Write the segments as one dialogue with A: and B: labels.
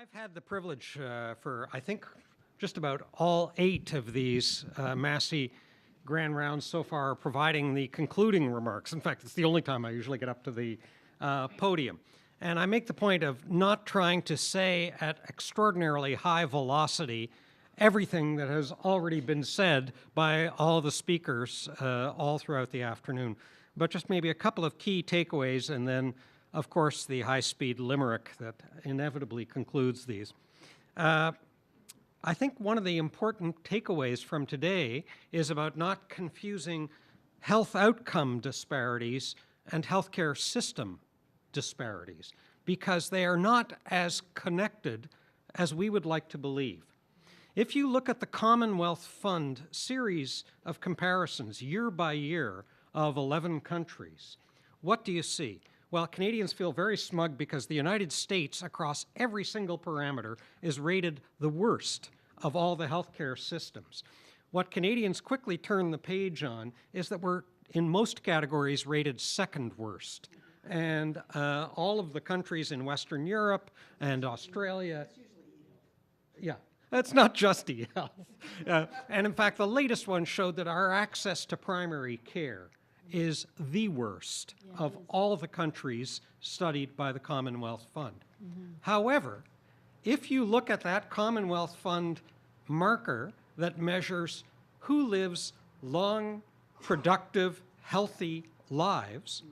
A: I've had the privilege for, I think, just about all 8 of these Massey Grand Rounds so far, providing the concluding remarks. In fact, it's the only time I usually get up to the podium. And I make the point of not trying to say at extraordinarily high velocity everything that has already been said by all the speakers all throughout the afternoon, but just maybe a couple of key takeaways, and then of course, the high-speed limerick that inevitably concludes these. I think one of the important takeaways from today is about not confusing health outcome disparities and healthcare system disparities, because they are not as connected as we would like to believe. If you look at the Commonwealth Fund series of comparisons year by year of 11 countries, what do you see? Well, Canadians feel very smug because the United States, across every single parameter, is rated the worst of all the healthcare systems. What Canadians quickly turn the page on is that we're, in most categories, rated second worst. And all of the countries in Western Europe and Australia, yeah, that's not just e-health. And in fact, the latest one showed that our access to primary care is the worst of all the countries studied by the Commonwealth Fund. However, if you look at that Commonwealth Fund marker that measures who lives long, productive, healthy lives,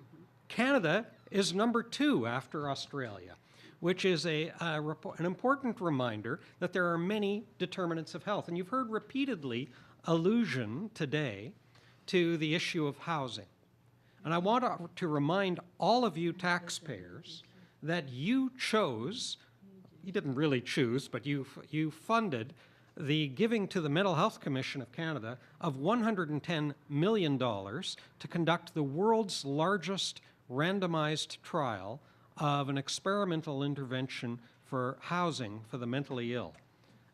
A: Canada is number 2 after Australia, which is an important reminder that there are many determinants of health. And you've heard repeatedly allusion today to the issue of housing. And I want to remind all of you taxpayers that you chose, you didn't really choose, but you funded the giving to the Mental Health Commission of Canada of $110 million to conduct the world's largest randomized trial of an experimental intervention for housing for the mentally ill.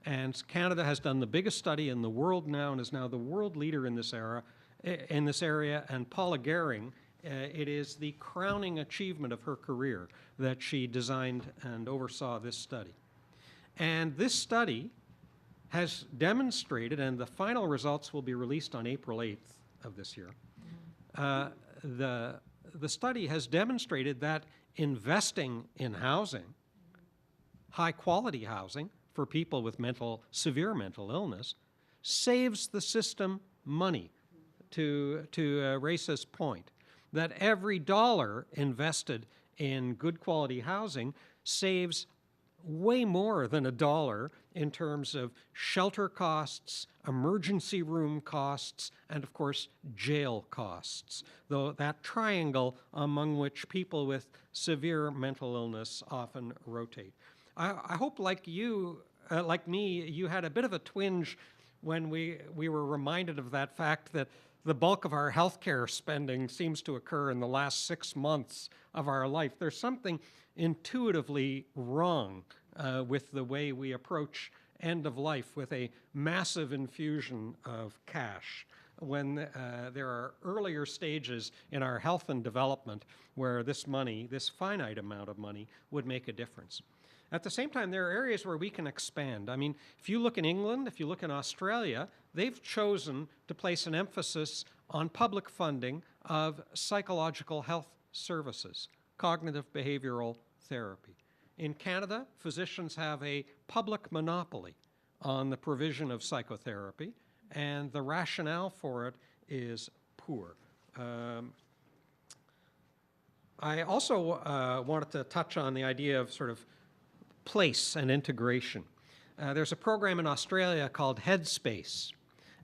A: And Canada has done the biggest study in the world now and is now the world leader in this area, and Paula Gehring, it is the crowning achievement of her career that she designed and oversaw this study. And this study has demonstrated, and the final results will be released on April 8th of this year, the study has demonstrated that investing in housing, high-quality housing for people with severe mental illness, saves the system money. To Race's point, that every dollar invested in good quality housing saves way more than $1 in terms of shelter costs, emergency room costs, and of course jail costs, though that triangle among which people with severe mental illness often rotate. I hope like you, like me, you had a bit of a twinge when we were reminded of that fact that the bulk of our healthcare spending seems to occur in the last 6 months of our life. There's something intuitively wrong with the way we approach end of life with a massive infusion of cash when there are earlier stages in our health and development where this money, this finite amount of money, would make a difference. At the same time, there are areas where we can expand. I mean, if you look in England, if you look in Australia, they've chosen to place an emphasis on public funding of psychological health services, cognitive behavioral therapy. In Canada, physicians have a public monopoly on the provision of psychotherapy, and the rationale for it is poor. I also wanted to touch on the idea of sort of place and integration. There's a program in Australia called Headspace,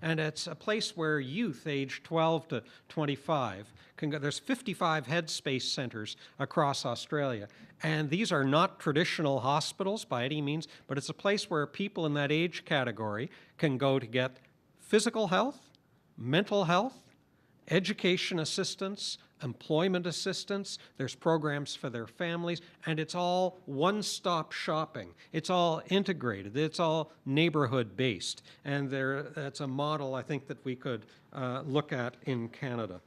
A: and it's a place where youth aged 12 to 25 can go. There's 55 Headspace centers across Australia, and these are not traditional hospitals by any means, but it's a place where people in that age category can go to get physical health, mental health, education assistance, employment assistance, there's programs for their families, and it's all one-stop shopping. It's all integrated. It's all neighborhood-based. And that's a model I think that we could look at in Canada.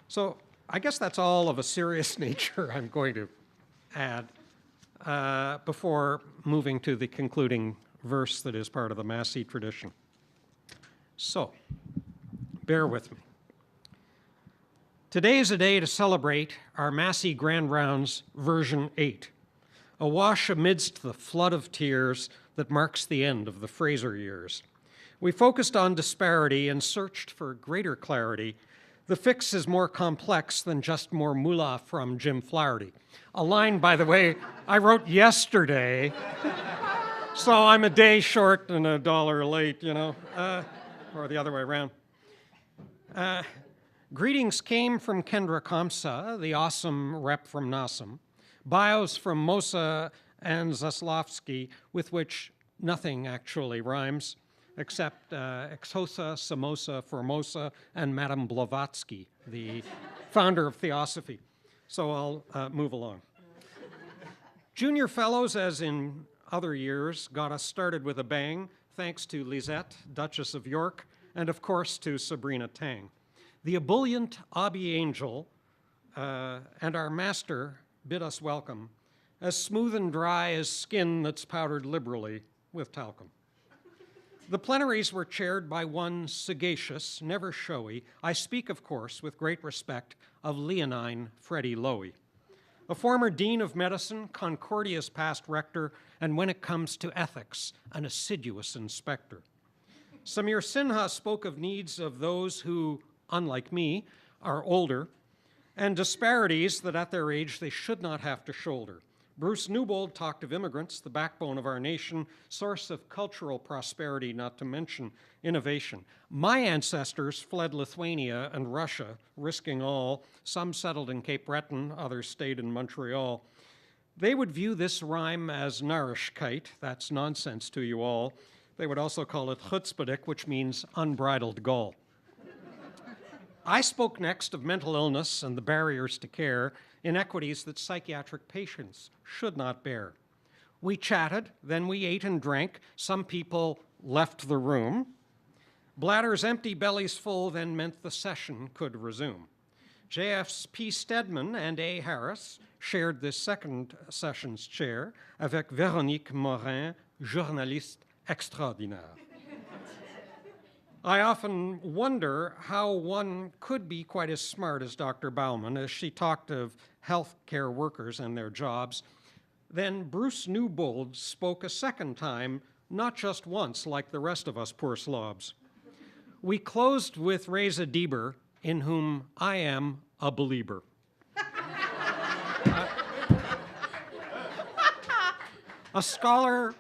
A: So I guess that's all of a serious nature I'm going to add. before moving to the concluding verse that is part of the Massey tradition. So, bear with me. Today is a day to celebrate our Massey Grand Rounds version 8, awash amidst the flood of tears that marks the end of the Fraser years. We focused on disparity and searched for greater clarity. The fix is more complex than just more moolah from Jim Flaherty. A line, by the way, I wrote yesterday, so I'm a day short and $1 late, you know, or the other way around. Greetings came from Kendra Kamsa, the awesome rep from NASM, bios from Mosa and Zaslavsky, with which nothing actually rhymes, except Exosa, Samosa, Formosa, and Madame Blavatsky, the founder of Theosophy. So I'll move along. Junior Fellows, as in other years, got us started with a bang, thanks to Lisette, Duchess of York, and of course to Sabrina Tang. The ebullient Abby Angel and our master bid us welcome, as smooth and dry as skin that's powdered liberally with talcum. The plenaries were chaired by one sagacious, never showy, I speak, of course, with great respect, of Leonine Freddie Lowy, a former dean of medicine, Concordia's past rector, and when it comes to ethics, an assiduous inspector. Samir Sinha spoke of needs of those who, unlike me, are older, and disparities that at their age they should not have to shoulder. Bruce Newbold talked of immigrants, the backbone of our nation, source of cultural prosperity, not to mention innovation. My ancestors fled Lithuania and Russia, risking all. Some settled in Cape Breton, others stayed in Montreal. They would view this rhyme as Narishkeit, that's nonsense to you all. They would also call it chutzpahdik, which means unbridled gall. I spoke next of mental illness and the barriers to care, inequities that psychiatric patients should not bear. We chatted, then we ate and drank. Some people left the room. Bladders empty, bellies full, then meant the session could resume. JF's P. Stedman and A. Harris shared this second session's chair avec Véronique Morin, journaliste extraordinaire. I often wonder how one could be quite as smart as Dr. Bauman as she talked of healthcare workers and their jobs. Then Bruce Newbold spoke a second time, not just once like the rest of us poor slobs. We closed with Reza Dieber, in whom I am a believer. A scholar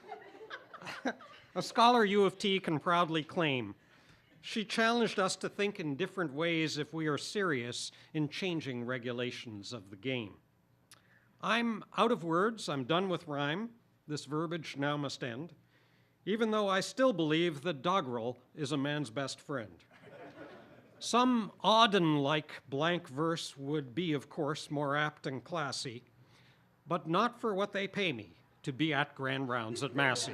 A: U of T can proudly claim. She challenged us to think in different ways if we are serious in changing regulations of the game. I'm out of words, I'm done with rhyme. This verbiage now must end, even though I still believe that Doggerel is a man's best friend. Some Auden-like blank verse would be, of course, more apt and classy, but not for what they pay me to be at Grand Rounds at Massey.